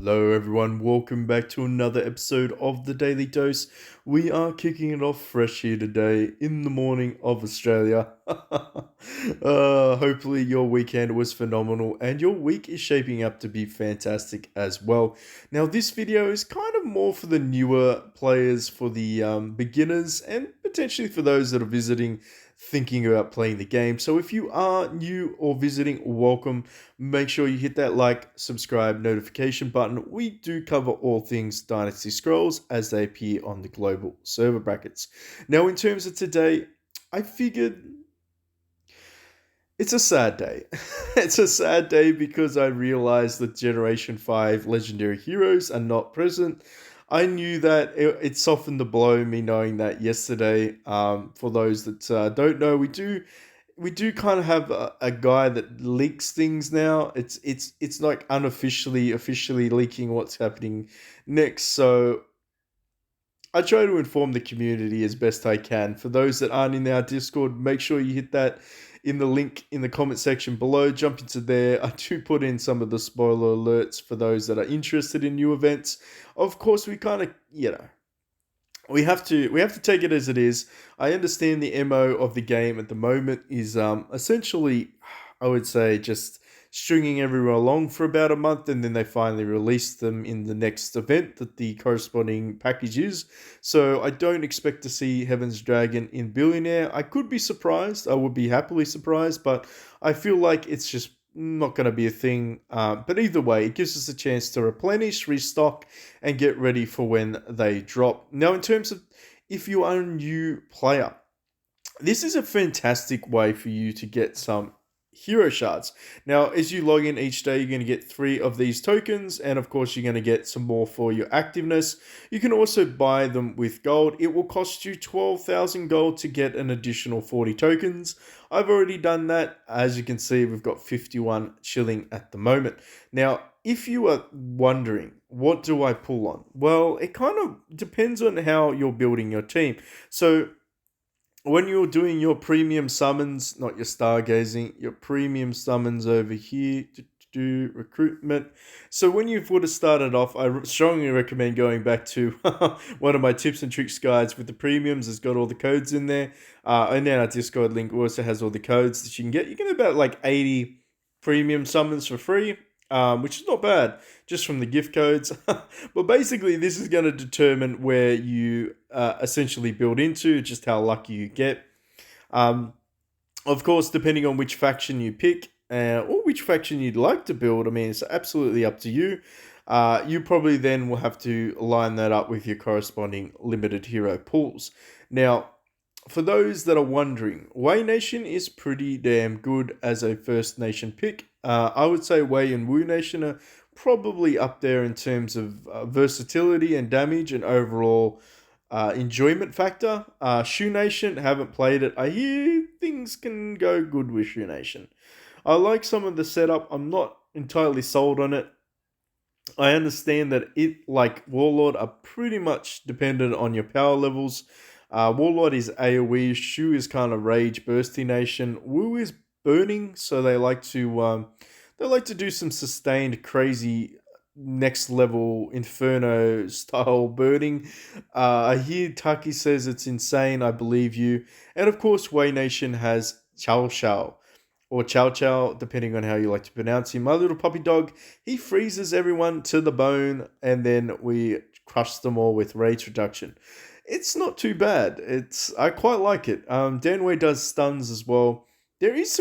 Hello, everyone. Welcome back to another episode of the Daily Dose. We are kicking it off fresh here today in the morning of Australia. Hopefully, your weekend was phenomenal and your week is shaping up to be fantastic as well. Now, this video is kind of more for the newer players, for the beginners, and potentially for those that are visiting, thinking about playing the game. So, if you are new or visiting, welcome. Make sure you hit that like, subscribe, notification button. We do cover all things Dynasty Scrolls as they appear on the global server brackets. Now, in terms of today, I figured it's a sad day. It's a sad day because I realized that Generation 5 Legendary Heroes are not present. I knew that it softened the blow, me knowing that yesterday. For those that don't know, we do kind of have a guy that leaks things now. It's like unofficially, officially leaking what's happening next. So I try to inform the community as best I can. For those that aren't in our Discord, make sure you hit that in the link in the comment section below. Jump into there. I do put in some of the spoiler alerts for those that are interested in new events. Of course, we kind of, we have to take it as it is. I understand the MO of the game at the moment is essentially, I would say, just stringing everyone along for about a month, and then they finally release them in the next event that the corresponding package is. So I don't expect to see Heaven's Dragon in Billionaire. I could be surprised. I would be happily surprised, but I feel like it's just not going to be a thing. But either way, it gives us a chance to replenish, restock, and get ready for when they drop. Now, in terms of if you are a new player, this is a fantastic way for you to get some hero shards. Now, as you log in each day, you're going to get 3 of these tokens, and of course, you're going to get some more for your activeness. You can also buy them with gold. It will cost you 12,000 gold to get an additional 40 tokens. I've already done that. As you can see, we've got 51 chilling at the moment. Now, if you are wondering, what do I pull on? Well, it kind of depends on how you're building your team. So, when you're doing your premium summons, not your stargazing, your premium summons over here to do recruitment. So when you would have started off, I strongly recommend going back to one of my tips and tricks guides with the premiums. It's got all the codes in there. And then our Discord link also has all the codes that you can get. You get about like 80 premium summons for free, which is not bad, just from the gift codes. But basically, this is going to determine where you essentially build into, just how lucky you get. Um, of course, depending on which faction you pick or which faction you'd like to build, I mean, it's absolutely up to you. You probably then will have to line that up with your corresponding limited hero pools. Now, for those that are wondering, Wei Nation is pretty damn good as a First Nation pick. I would say Wei and Wu Nation are probably up there in terms of versatility and damage and overall enjoyment factor. Shu Nation, haven't played it. I hear things can go good with Shu Nation. I like some of the setup. I'm not entirely sold on it. I understand that it, like Warlord, are pretty much dependent on your power levels. Warlord is AoE, Shu is kind of Rage Bursty Nation, Wu is burning, so they like to do some sustained crazy next level Inferno style burning. I hear Taki says it's insane. I believe you. And of course, Wei Nation has Chow Chow or Chow Chow, depending on how you like to pronounce him. My little puppy dog, he freezes everyone to the bone, and then we crush them all with rage reduction. It's not too bad. I quite like it. Danwei does stuns as well. There is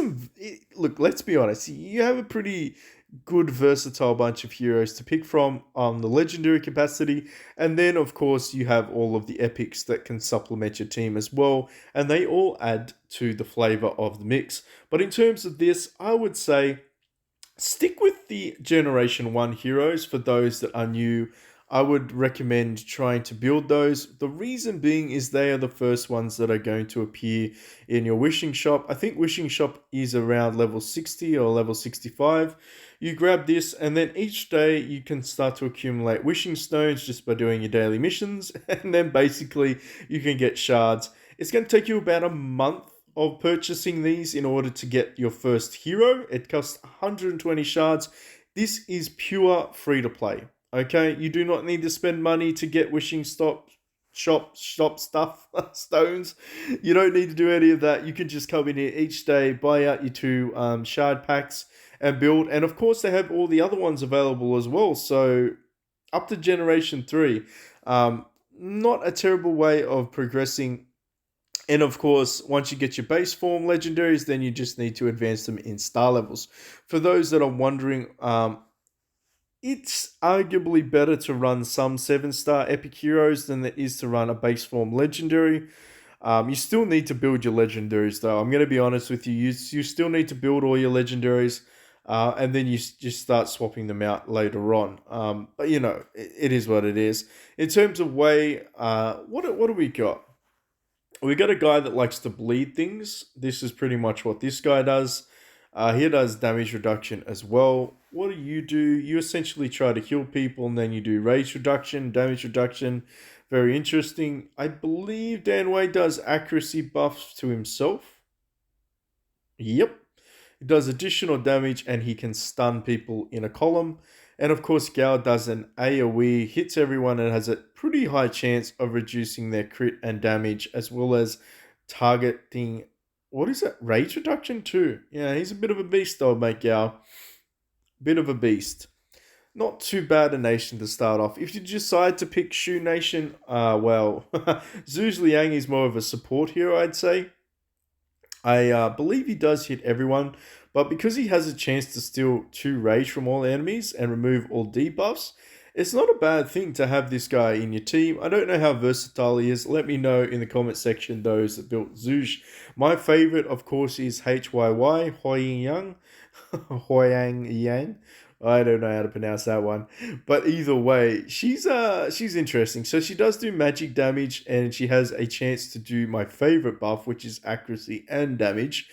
look. Let's be honest. You have a pretty good versatile bunch of heroes to pick from on the legendary capacity, and then of course you have all of the epics that can supplement your team as well, and they all add to the flavor of the mix. But in terms of this, I would say stick with the Generation 1 heroes for those that are new. I would recommend trying to build those. The reason being is they are the first ones that are going to appear in your wishing shop. I think wishing shop is around level 60 or level 65. You grab this, and then each day you can start to accumulate wishing stones just by doing your daily missions, and then basically you can get shards. It's going to take you about a month of purchasing these in order to get your first hero. It costs 120 shards. This is pure free to play. Okay, you do not need to spend money to get wishing shop stuff stones. You don't need to do any of that. You can just come in here each day, buy out your two shard packs, and build. And of course, they have all the other ones available as well. So up to Generation 3. Um, Not a terrible way of progressing. And of course, once you get your base form legendaries, then you just need to advance them in star levels. For those that are wondering, it's arguably better to run some 7-star epic heroes than it is to run a base form legendary. You still need to build your legendaries, though. I'm going to be honest with you. You still need to build all your legendaries, and then you just start swapping them out later on. But it is what it is. In terms of way, what do we got? We got a guy that likes to bleed things. This is pretty much what this guy does. He does damage reduction as well. What do? You essentially try to heal people, and then you do rage reduction, damage reduction. Very interesting. I believe Dan Wade does accuracy buffs to himself. Yep. He does additional damage and he can stun people in a column. And of course, Gao does an AoE, hits everyone, and has a pretty high chance of reducing their crit and damage, as well as targeting. What is it? Rage reduction too. Yeah, he's a bit of a beast, though, mate. Gao. Bit of a beast. Not too bad a nation to start off. If you decide to pick Shu Nation, well, Zhuz Liang is more of a support hero, I'd say. I believe he does hit everyone, but because he has a chance to steal 2 rage from all enemies and remove all debuffs, it's not a bad thing to have this guy in your team. I don't know how versatile he is. Let me know in the comment section, those that built Zhuzh. My favorite, of course, is HYY, Huaying Yang. Huayang Yang. I don't know how to pronounce that one. But either way, she's interesting. So she does do magic damage and she has a chance to do my favorite buff, which is accuracy and damage.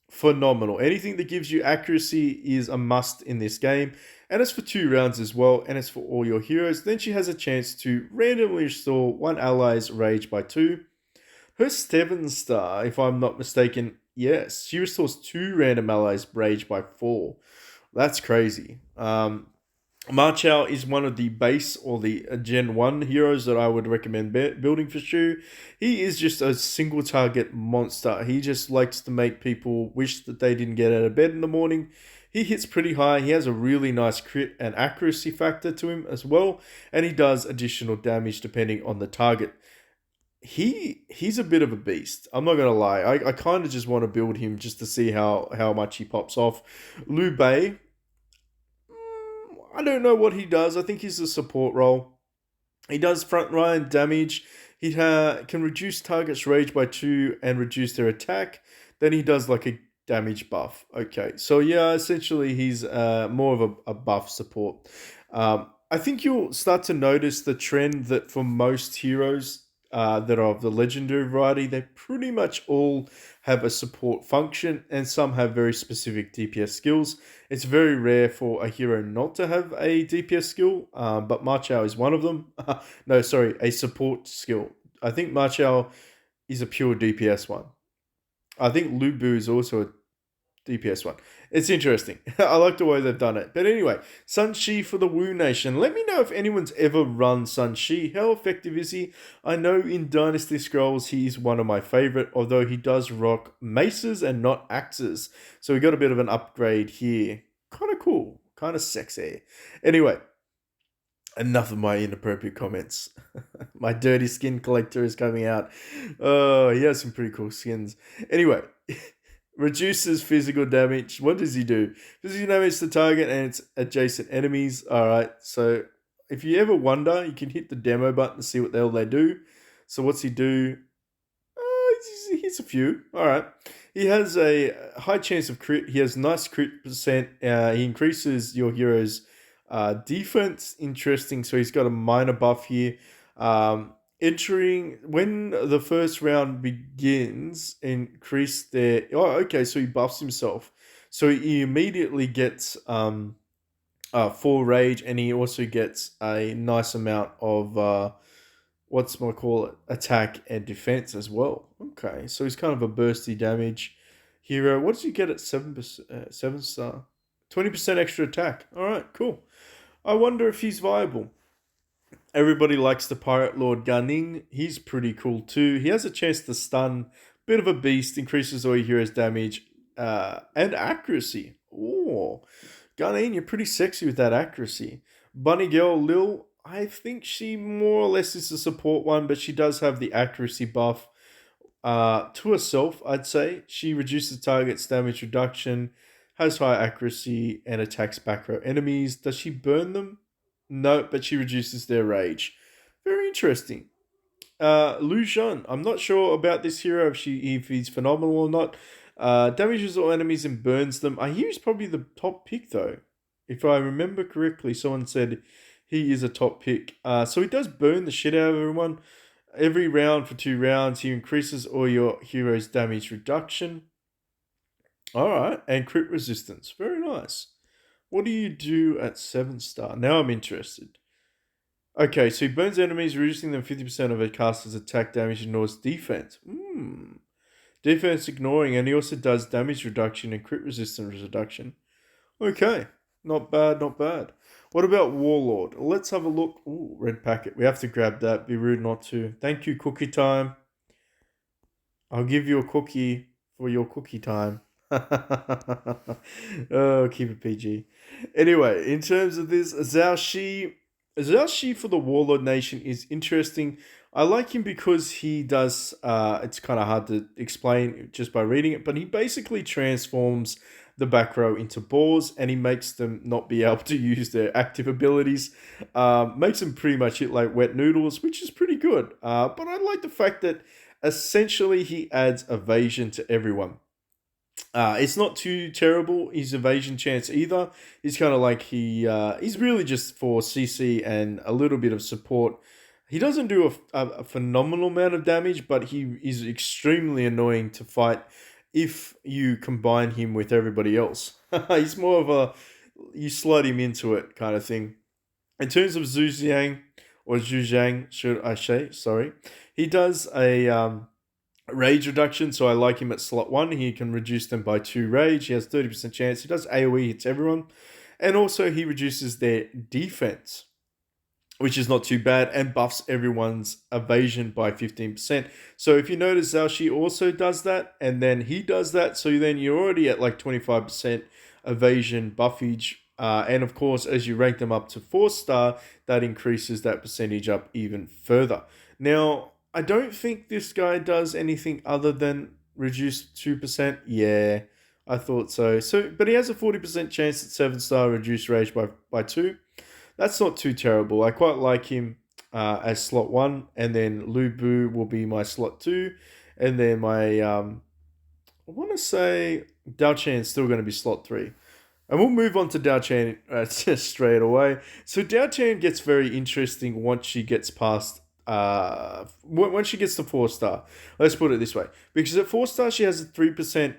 Phenomenal. Anything that gives you accuracy is a must in this game. And it's for 2 rounds as well, and it's for all your heroes. Then she has a chance to randomly restore one ally's rage by 2. Her 7-star, if I'm not mistaken, yes, she restores 2 random allies rage by 4. That's crazy. Ma Chao is one of the base or the Gen 1 heroes that I would recommend building for Shu. He is just a single target monster. He just likes to make people wish that they didn't get out of bed in the morning. He hits pretty high. He has a really nice crit and accuracy factor to him as well. And he does additional damage depending on the target. He's a bit of a beast. I'm not going to lie. I kind of just want to build him just to see how much he pops off. Liu Bei, I don't know what he does. I think he's a support role. He does front line damage. He can reduce targets' rage by 2 and reduce their attack. Then he does like a damage buff. Okay, so yeah, essentially he's more of a buff support. I think you'll start to notice the trend that for most heroes that are of the legendary variety, they pretty much all have a support function and some have very specific DPS skills. It's very rare for a hero not to have a DPS skill, but Ma Chao is one of them. No, sorry, a support skill. I think Ma Chao is a pure DPS one. I think Lu Bu is also a DPS one. It's interesting. I like the way they've done it. But anyway, Sun Shi for the Wu Nation. Let me know if anyone's ever run Sun Shi. How effective is he? I know in Dynasty Scrolls he's one of my favorite, although he does rock maces and not axes. So we got a bit of an upgrade here. Kind of cool. Kind of sexy. Anyway, enough of my inappropriate comments. My dirty skin collector is coming out. Oh, he has some pretty cool skins. Anyway, reduces physical damage. What does he do? Physical damage to target and its adjacent enemies. Alright, so if you ever wonder, you can hit the demo button to see what the hell they do. So what's he do? He hits a few. Alright. He has a high chance of crit. He has nice crit percent. He increases your hero's defense. Interesting. So he's got a minor buff here. Entering when the first round begins, increase their. Oh, okay. So he buffs himself. So he immediately gets 4 rage, and he also gets a nice amount of attack and defense as well. Okay, so he's kind of a bursty damage hero. What does he get at 7%? 7-star, 20% extra attack. All right, cool. I wonder if he's viable. Everybody likes the Pirate Lord Gunning. He's pretty cool too. He has a chance to stun, bit of a beast, increases all your heroes' damage and accuracy. Oh, Gunning, you're pretty sexy with that accuracy. Bunny Girl Lil, I think she more or less is a support one, but she does have the accuracy buff to herself, I'd say. She reduces target's damage reduction, has high accuracy, and attacks back row enemies. Does she burn them? No, but she reduces their rage. Very interesting. Lu Xun, I'm not sure about this hero if he's phenomenal or not. Damages all enemies and burns them. I hear he's probably the top pick though. If I remember correctly, someone said he is a top pick. So he does burn the shit out of everyone. Every round for 2 rounds, he increases all your heroes' damage reduction. Alright, and crit resistance. Very nice. What do you do at 7-star? Now I'm interested. Okay, so he burns enemies, reducing them 50% of a caster's attack damage and ignores defense. Defense ignoring, and he also does damage reduction and crit resistance reduction. Okay, not bad, not bad. What about Warlord? Let's have a look. Ooh, red packet. We have to grab that. Be rude not to. Thank you, cookie time. I'll give you a cookie for your cookie time. Oh, keep it PG. Anyway, in terms of this, Zhao Shi for the Warlord Nation is interesting. I like him because he does, it's kind of hard to explain just by reading it, but he basically transforms the back row into boars and he makes them not be able to use their active abilities. Makes them pretty much hit like wet noodles, which is pretty good. But I like the fact that essentially he adds evasion to everyone. It's not too terrible, his evasion chance either. He's kind of like he's really just for CC and a little bit of support. He doesn't do a phenomenal amount of damage, but he is extremely annoying to fight if you combine him with everybody else. He's more of a you slide him into it kind of thing. In terms of Zhujiang or Zhujiang, should I say? Sorry, he does a rage reduction, so I like him at slot 1. He can reduce them by 2 rage. He has 30% chance. He does AoE, hits everyone. And also he reduces their defense, which is not too bad, and buffs everyone's evasion by 15%. So if you notice, Zhao Shi also does that, and then he does that, so then you're already at like 25% evasion buffage. And of course, as you rank them up to 4-star, that increases that percentage up even further. Now, I don't think this guy does anything other than reduce 2%. Yeah, I thought so. But he has a 40% chance at 7-star, reduce rage by 2. That's not too terrible. I quite like him as slot 1, and then Lu Bu will be my slot 2, and then my I want to say Dao Chan's still going to be slot 3. And we'll move on to Dao Chan straight away. So Dao Chan gets very interesting once she gets past once she gets to 4-star. Let's put it this way. Because at 4-star she has a 35%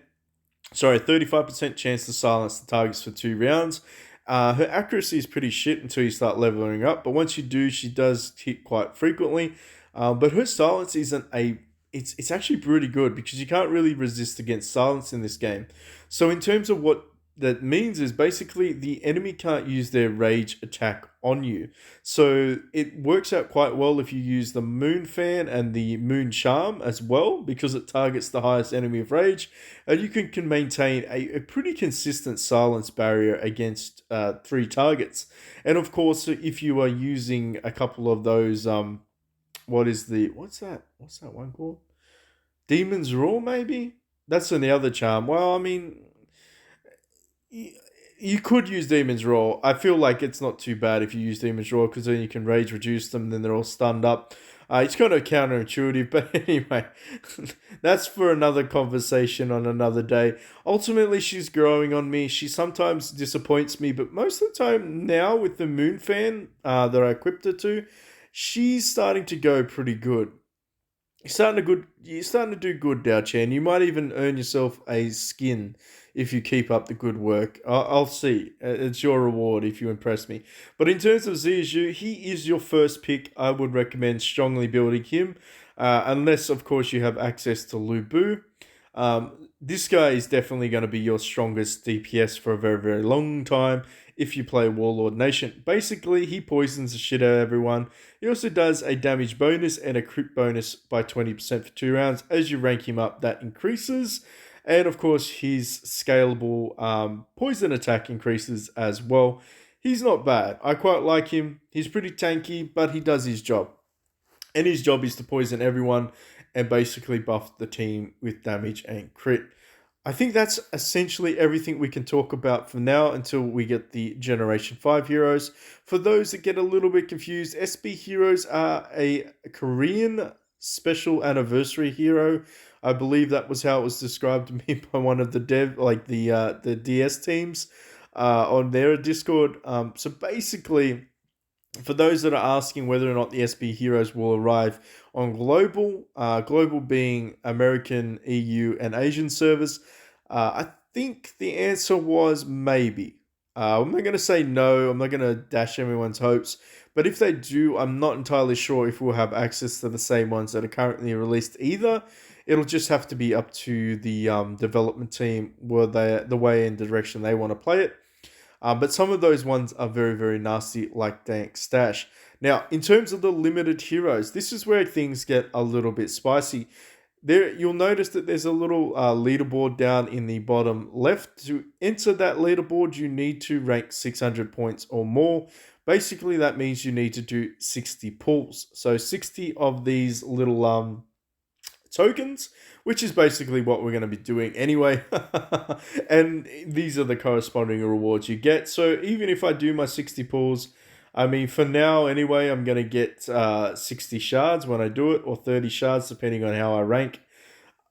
chance to silence the targets for 2 rounds. Her accuracy is pretty shit until you start leveling up, but once you do, she does hit quite frequently. But her silence isn't it's actually pretty good because you can't really resist against silence in this game. So in terms of what that means is basically the enemy can't use their rage attack on you. So it works out quite well if you use the Moon Fan and the Moon Charm as well, because it targets the highest enemy of rage. And you can maintain a pretty consistent silence barrier against 3 targets. And of course, if you are using a couple of those, what's that one called? Demon's Roar, maybe? That's in the other charm. Well, I mean, you could use Demon's Roar. I feel like it's not too bad if you use Demon's Roar because then you can rage reduce them, then they're all stunned up. It's kind of counterintuitive, but anyway, that's for another conversation on another day. Ultimately, she's growing on me. She sometimes disappoints me, but most of the time now with the Moon Fan that I equipped her to, she's starting to go pretty good. You're starting to do good, Dao Chan. You might even earn yourself a skin if you keep up the good work. I'll see. It's your reward if you impress me. But in terms of Ziyazhu, he is your first pick. I would recommend strongly building him, unless, of course, you have access to Lu Bu. This guy is definitely going to be your strongest DPS for a very, very long time. if you play Warlord Nation. Basically, he poisons the shit out of everyone. He also does a damage bonus and a crit bonus by 20% for 2 rounds. As you rank him up, that increases. And of course, his scalable poison attack increases as well. He's not bad. I quite like him. He's pretty tanky, but he does his job. And his job is to poison everyone and basically buff the team with damage and crit. I think that's essentially everything we can talk about for now until we get the Generation 5 heroes. For those that get a little bit confused, SB heroes are a Korean special anniversary hero. I believe that was how it was described to me by one of the the DS teams on their Discord. So basically, for those that are asking whether or not the SB Heroes will arrive on global being American, EU, and Asian servers, I think the answer was maybe. I'm not going to say no, I'm not going to dash everyone's hopes, but if they do, I'm not entirely sure if we'll have access to the same ones that are currently released either. It'll just have to be up to the development team, the way and direction they want to play it. But some of those ones are very, very nasty, like Dank Stash. Now, in terms of the limited heroes, this is where things get a little bit spicy. There, you'll notice that there's a little leaderboard down in the bottom left. To enter that leaderboard, you need to rank 600 points or more. Basically, that means you need to do 60 pulls. So 60 of these little tokens, which is basically what we're going to be doing anyway. And these are the corresponding rewards you get. So even if I do my 60 pulls, I mean, for now anyway, I'm going to get 60 shards when I do it, or 30 shards depending on how I rank.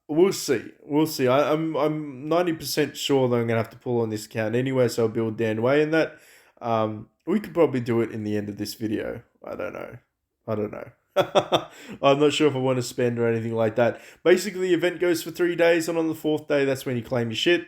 We'll see. We'll see. I'm 90% sure that I'm going to have to pull on this account anyway, so I'll build Dan Way in that. We could probably do it in the end of this video. I don't know. I'm not sure if I want to spend or anything like that. Basically, the event goes for 3 days, and on the 4th day, that's when you claim your shit.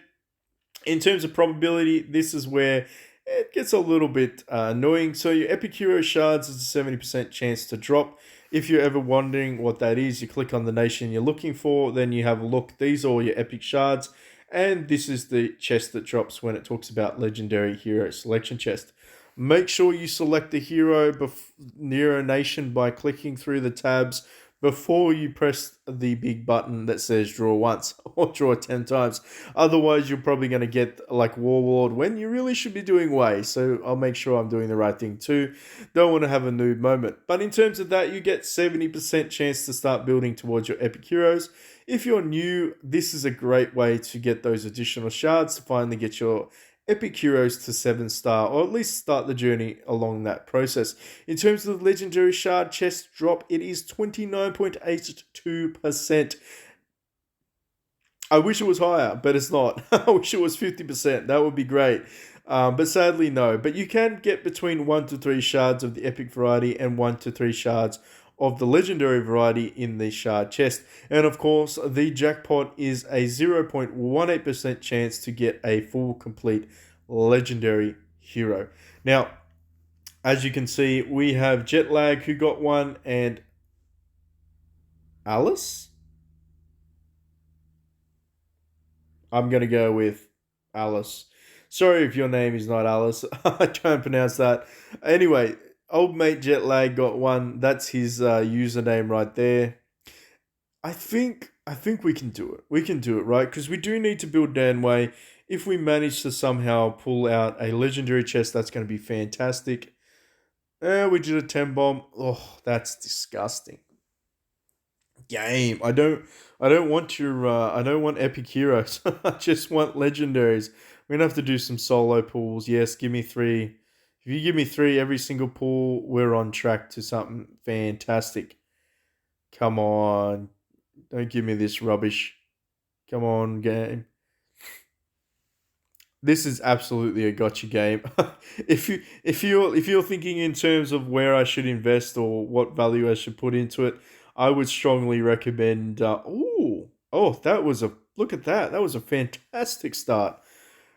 In terms of probability, this is where it gets a little bit annoying. So your Epic Hero Shards is a 70% chance to drop. If you're ever wondering what that is, you click on the nation you're looking for, then you have a look. These are all your Epic Shards, and this is the chest that drops when it talks about Legendary Hero Selection Chest. Make sure you select the hero near a nation by clicking through the tabs before you press the big button that says draw once or draw 10 times. Otherwise, you're probably going to get like Warlord when you really should be doing Way. So I'll make sure I'm doing the right thing too. Don't want to have a noob moment. But in terms of that, you get 70% chance to start building towards your Epic Heroes. If you're new, this is a great way to get those additional shards to finally get your Epic Heroes to 7-star, or at least start the journey along that process. In terms of the Legendary Shard chest drop, it is 29.82%. I wish it was higher, but it's not. I wish it was 50%. That would be great. But sadly, no. But you can get between 1 to 3 shards of the Epic variety and 1 to 3 shards of the Legendary variety in the shard chest. And of course, the jackpot is a 0.18% chance to get a full complete Legendary hero. Now, as you can see, we have Jetlag who got one, and Alice? I'm going to go with Alice. Sorry if your name is not Alice. I can't pronounce that. Anyway, old mate Jetlag got one. That's his username right there. I think we can do it. We can do it, right? Because we do need to build Danway. If we manage to somehow pull out a legendary chest, that's going to be fantastic. We did a 10 bomb. Oh, that's disgusting. Game. I don't want your I don't want epic heroes. I just want legendaries. We're gonna have to do some solo pulls. Yes, give me 3. If you give me 3 every single pull, we're on track to something fantastic. Come on. Don't give me this rubbish. Come on, game. This is absolutely a gotcha game. if you're thinking in terms of where I should invest or what value I should put into it, I would strongly recommend. That was a look at that. That was a fantastic start,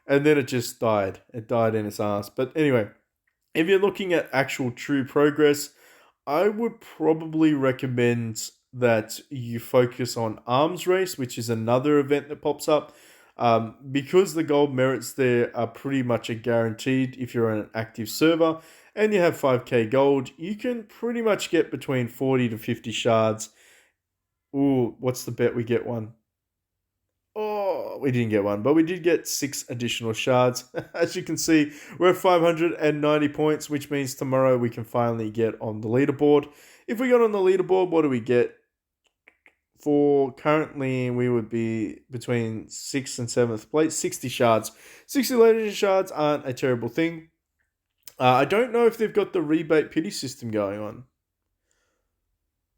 and then it just died. It died in its ass. But anyway, if you're looking at actual true progress, I would probably recommend that you focus on Arms Race, which is another event that pops up. Because the gold merits there are pretty much a guaranteed if you're on an active server and you have 5k gold, you can pretty much get between 40 to 50 shards. Ooh, what's the bet we get one? Oh, we didn't get one, but we did get 6 additional shards. As you can see, we're at 590 points, which means tomorrow we can finally get on the leaderboard. If we got on the leaderboard, what do we get? For currently, we would be between 6th and 7th place, 60 shards. 60 legendary shards aren't a terrible thing. I don't know if they've got the rebate pity system going on.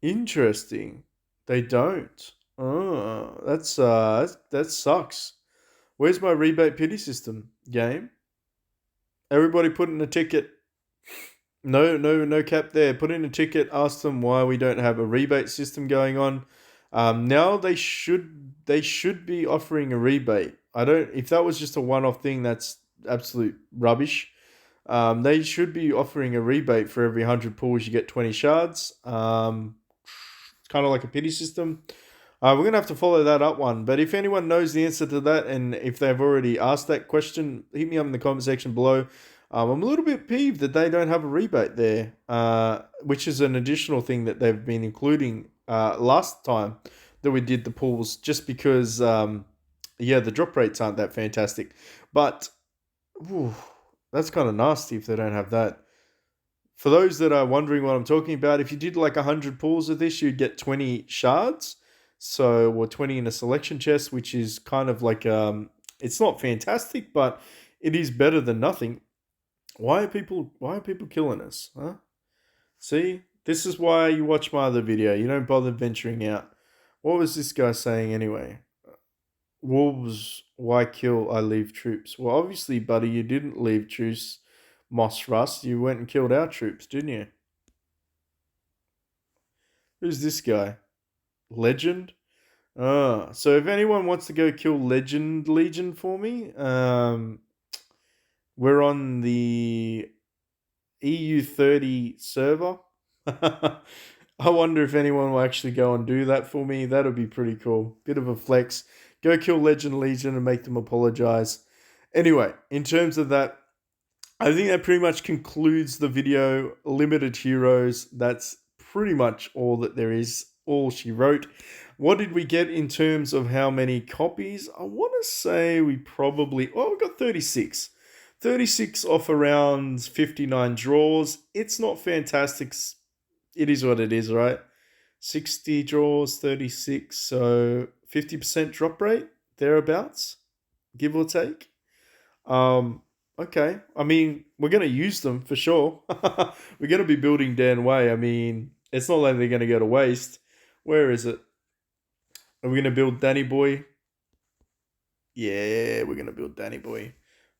Interesting. They don't. Oh, that sucks. Where's my rebate pity system game? Everybody put in a ticket. No cap there. Put in a ticket. Ask them why we don't have a rebate system going on. Now they should be offering a rebate. I don't. If that was just a one-off thing, that's absolute rubbish. They should be offering a rebate for every 100 pulls you get 20 shards. It's kind of like a pity system. We're going to have to follow that up one. But if anyone knows the answer to that and if they've already asked that question, hit me up in the comment section below. I'm a little bit peeved that they don't have a rebate there, which is an additional thing that they've been including last time that we did the pulls just because, the drop rates aren't that fantastic. But ooh, that's kind of nasty if they don't have that. For those that are wondering what I'm talking about, if you did like 100 pulls of this, you'd get 20 shards. So, or 20 in a selection chest, which is kind of like, it's not fantastic, but it is better than nothing. Why are people killing us? Huh? See, this is why you watch my other video. You don't bother venturing out. What was this guy saying anyway? Wolves, why kill? I leave troops. Well, obviously, buddy, you didn't leave troops. Moss Rust, you went and killed our troops, didn't you? Who's this guy? Legend? So if anyone wants to go kill Legend Legion for me, we're on the EU30 server. I wonder if anyone will actually go and do that for me. That'll be pretty cool. Bit of a flex. Go kill Legend Legion and make them apologize. Anyway, in terms of that, I think that pretty much concludes the video. Limited Heroes, that's pretty much all that there is, all she wrote. What did we get in terms of how many copies? I want to say we probably, we got 36. 36 off around 59 draws. It's not fantastic. It is what it is, right? 60 draws, 36, so 50% drop rate, thereabouts, give or take. Okay. I mean, we're going to use them for sure. We're going to be building Dan Way. I mean, it's not like they're going to go to waste. Where is it? Are we going to build Danny Boy? Yeah, we're going to build Danny Boy.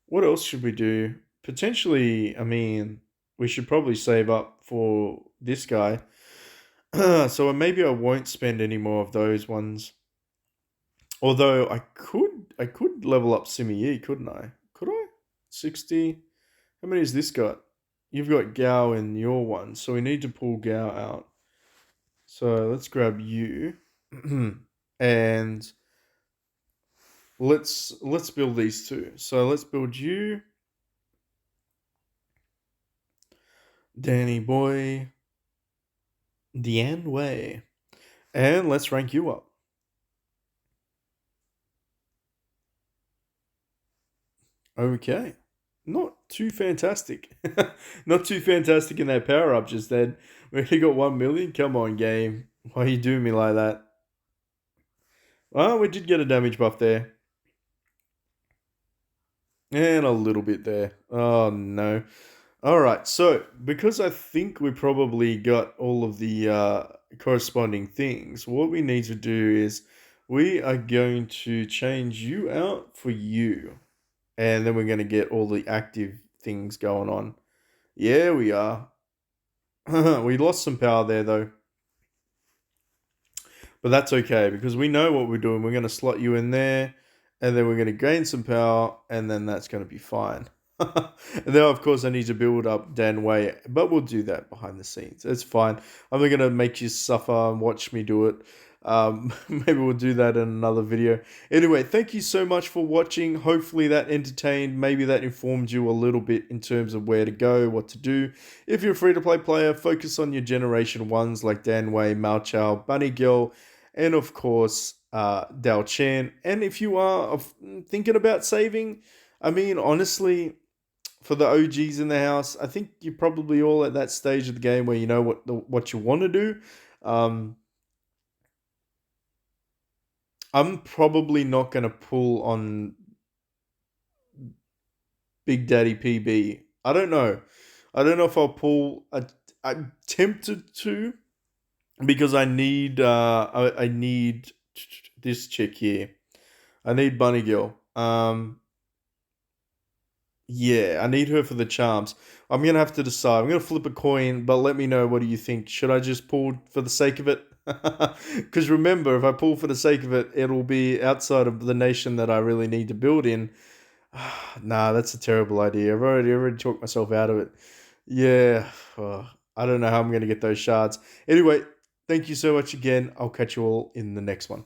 What else should we do? Potentially, I mean, we should probably save up for this guy. So maybe I won't spend any more of those ones. Although I could level up Simi Yi, couldn't I? Could I? 60. How many has this got? You've got Gao in your one, so we need to pull Gao out. So let's grab you. And let's build these two. So let's build you. Danny Boy. Dian Wei. And let's rank you up. Okay. Not too fantastic. Not too fantastic in that power up just then. We only got 1 million. Come on, game. Why are you doing me like that? Well, we did get a damage buff there. And a little bit there. Oh, no. Alright, so because I think we probably got all of the corresponding things, what we need to do is we are going to change you out for you. And then we're going to get all the active things going on. Yeah, we are. We lost some power there, though. But that's okay, because we know what we're doing. We're going to slot you in there, and then we're going to gain some power, and then that's going to be fine. And then, of course, I need to build up Dan Wei, but we'll do that behind the scenes. It's fine. I'm not going to make you suffer and watch me do it. Maybe we'll do that in another video. Anyway, thank you so much for watching. Hopefully that entertained. Maybe that informed you a little bit in terms of where to go, what to do. If you're a free-to-play player, focus on your Generation 1s like Danwei, Mao Chao, Bunny Girl, and of course, Dao Chan. And if you are thinking about saving, I mean, honestly, for the OGs in the house, I think you're probably all at that stage of the game where you know what you want to do. Um, I'm probably not going to pull on Big Daddy PB. I don't know. I don't know if I'll pull. I'm tempted to because I need this chick here. I need Bunny Girl. Yeah, I need her for the charms. I'm gonna have to decide. I'm gonna flip a coin, but let me know, what do you think? Should I just pull for the sake of it? Because remember, if I pull for the sake of it, it'll be outside of the nation that I really need to build in. Nah, that's a terrible idea. I've already talked myself out of it. Yeah, I don't know how I'm gonna get those shards. Anyway, thank you so much again. I'll catch you all in the next one.